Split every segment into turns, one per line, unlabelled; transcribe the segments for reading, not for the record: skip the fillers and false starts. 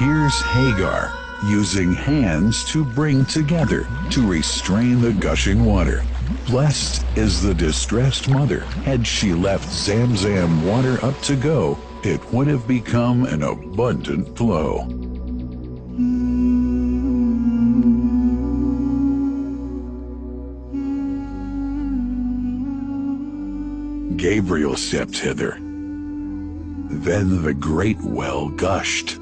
Here's Hagar, using hands to bring together, to restrain the gushing water. Blessed is the distressed mother. Had she left ZamZam water up to go, it would have become an abundant flow. Gabriel stepped hither. Then the great well gushed,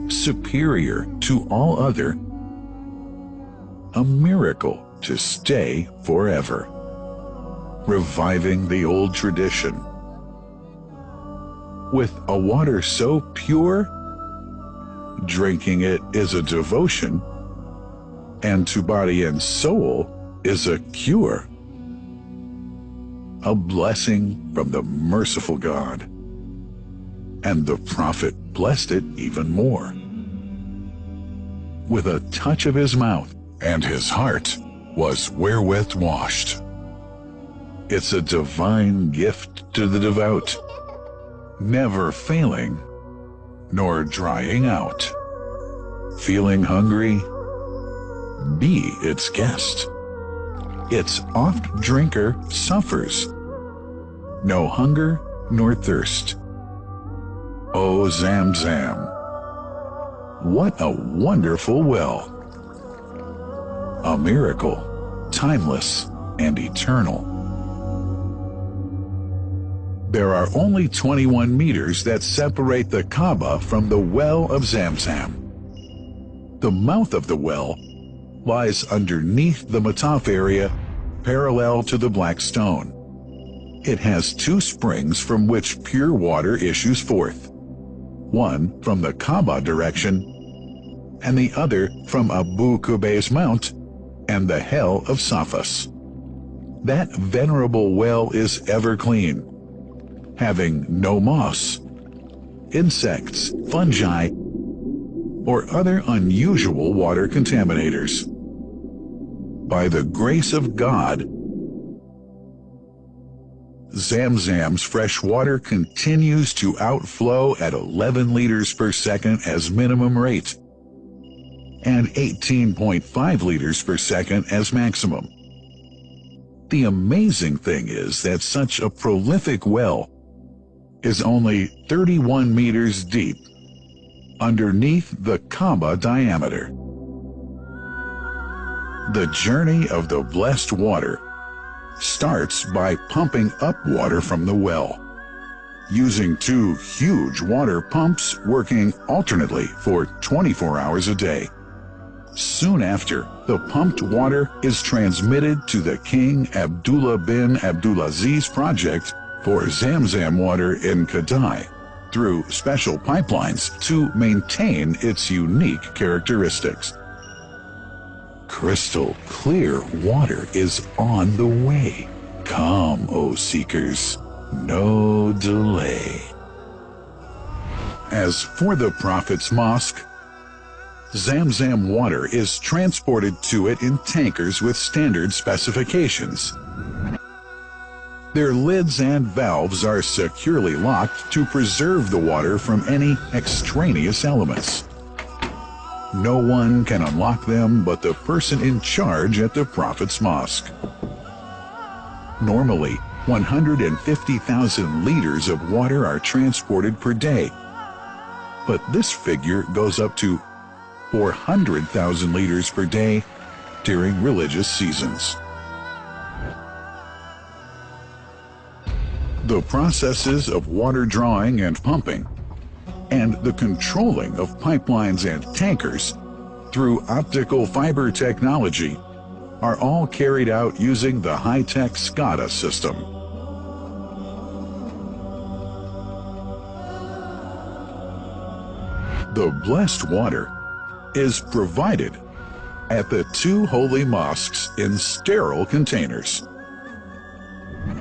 superior to all other, a miracle to stay forever, reviving the old tradition. With a water so pure, drinking it is a devotion, and to body and soul is a cure. A blessing from the merciful God. And the prophet blessed it even more. With a touch of his mouth, and his heart was wherewith washed. It's a divine gift to the devout, never failing, nor drying out. Feeling hungry? Be its guest. Its oft drinker suffers no hunger nor thirst. Oh, ZamZam, what a wonderful well! A miracle, timeless and eternal. There are only 21 meters that separate the Kaaba from the well of ZamZam. The mouth of the well lies underneath the Mataf area, parallel to the black stone. It has two springs from which pure water issues forth, one from the Kaaba direction, and the other from Abu Qubay's mount and the hell of Safas. That venerable well is ever clean, having no moss, insects, fungi, or other unusual water contaminators. By the grace of God, ZamZam's fresh water continues to outflow at 11 liters per second as minimum rate, and 18.5 liters per second as maximum. The amazing thing is that such a prolific well is only 31 meters deep, underneath the Kaaba diameter. The journey of the blessed water starts by pumping up water from the well, using two huge water pumps working alternately for 24 hours a day. Soon after, the pumped water is transmitted to the King Abdullah bin Abdulaziz project for ZamZam water in Kadai through special pipelines to maintain its unique characteristics. Crystal clear water is on the way. Come, O seekers, no delay. As for the Prophet's Mosque, ZamZam water is transported to it in tankers with standard specifications. Their lids and valves are securely locked to preserve the water from any extraneous elements. No one can unlock them but the person in charge at the Prophet's Mosque. Normally, 150,000 liters of water are transported per day, but this figure goes up to 400,000 liters per day during religious seasons. The processes of water drawing and pumping, and the controlling of pipelines and tankers through optical fiber technology are all carried out using the high-tech SCADA system. The blessed water is provided at the two holy mosques in sterile containers,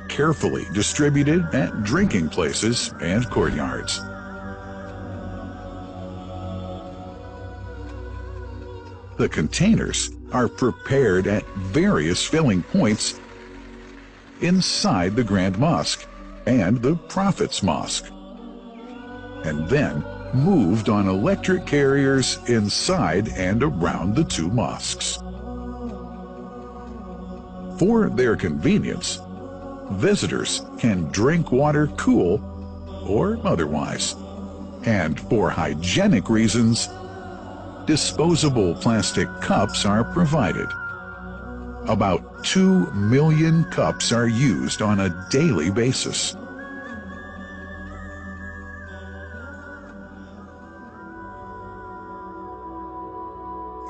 carefully distributed at drinking places and courtyards. The containers are prepared at various filling points inside the Grand Mosque and the Prophet's Mosque, and then moved on electric carriers inside and around the two mosques. For their convenience, visitors can drink water cool or otherwise. And for hygienic reasons, disposable plastic cups are provided. About 2 million cups are used on a daily basis.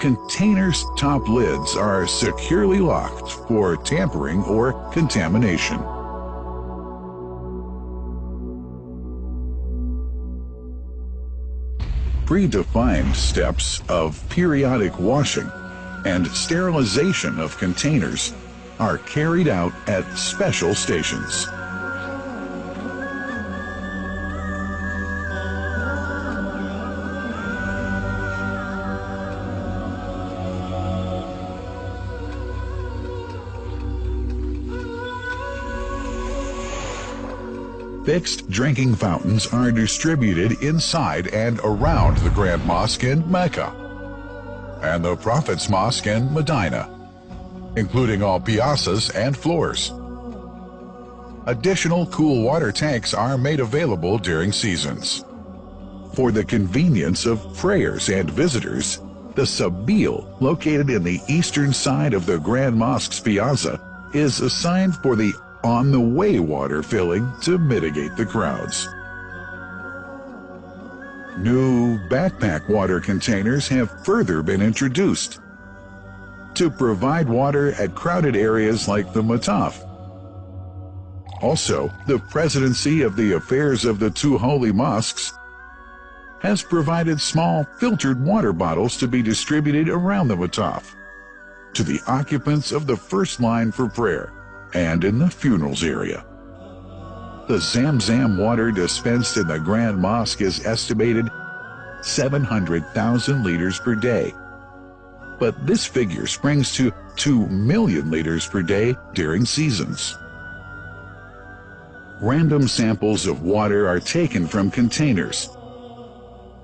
Containers' top lids are securely locked for tampering or contamination. Predefined steps of periodic washing and sterilization of containers are carried out at special stations. Fixed drinking fountains are distributed inside and around the Grand Mosque in Mecca and the Prophet's Mosque in Medina, including all piazzas and floors. Additional cool water tanks are made available during seasons. For the convenience of prayers and visitors, the Sabil, located in the eastern side of the Grand Mosque's piazza, is assigned for the on-the-way water filling to mitigate the crowds. New backpack water containers have further been introduced to provide water at crowded areas like the Mataf. Also, the Presidency of the Affairs of the Two Holy Mosques has provided small filtered water bottles to be distributed around the Mataf to the occupants of the first line for prayer and in the funerals area. The ZamZam water dispensed in the Grand Mosque is estimated 700,000 liters per day, but this figure springs to 2 million liters per day during seasons. Random samples of water are taken from containers,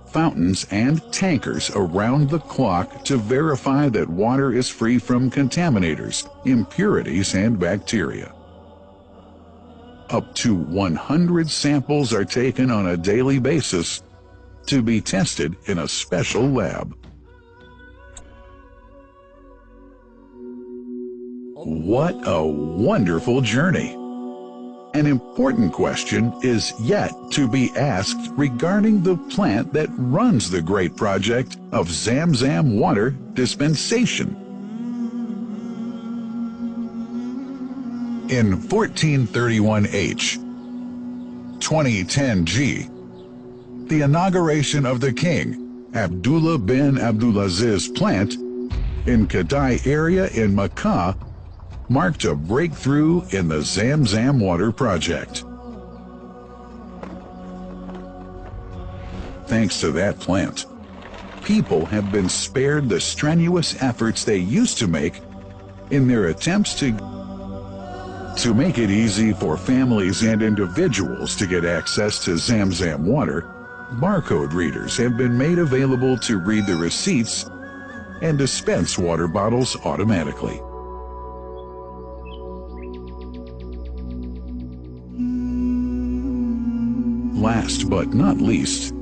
fountains, and tankers around the clock to verify that water is free from contaminators, impurities, and bacteria. Up to 100 samples are taken on a daily basis to be tested in a special lab. What a wonderful journey! An important question is yet to be asked regarding the plant that runs the great project of ZamZam water dispensation. In 1431H, 2010G, the inauguration of the King Abdullah bin Abdulaziz plant in Kadai area in Makkah marked a breakthrough in the ZamZam water project. Thanks to that plant, people have been spared the strenuous efforts they used to make in their attempts to make it easy for families and individuals to get access to ZamZam water. Barcode readers have been made available to read the receipts and dispense water bottles automatically. Last but not least,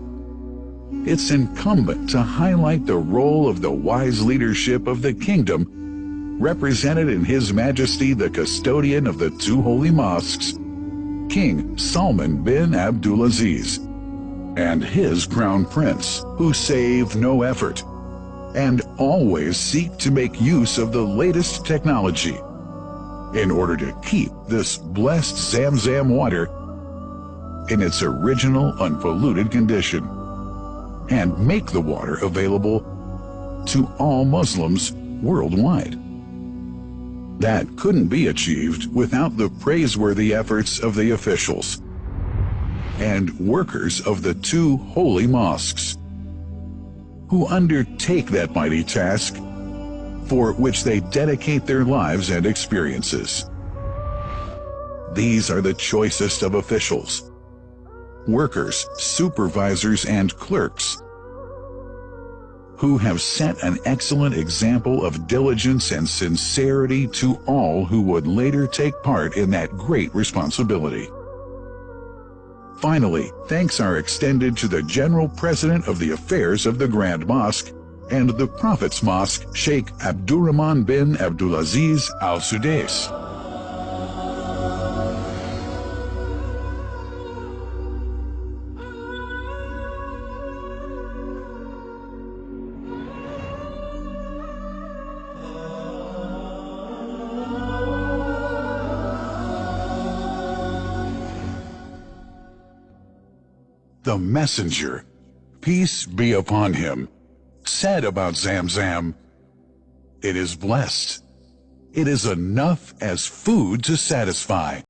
it's incumbent to highlight the role of the wise leadership of the kingdom, represented in His Majesty the custodian of the two holy mosques, King Salman bin Abdulaziz, and his crown prince, who save no effort and always seek to make use of the latest technology in order to keep this blessed ZamZam water in its original unpolluted condition and make the water available to all Muslims worldwide. That couldn't be achieved without the praiseworthy efforts of the officials and workers of the two holy mosques, who undertake that mighty task for which they dedicate their lives and experiences. These are the choicest of officials, workers, supervisors, and clerks, who have set an excellent example of diligence and sincerity to all who would later take part in that great responsibility. Finally, thanks are extended to the General President of the Affairs of the Grand Mosque and the Prophet's Mosque, Sheikh Abdurrahman bin Abdulaziz Al Sudais. The Messenger, peace be upon him, said about ZamZam, "It is blessed. It is enough as food to satisfy."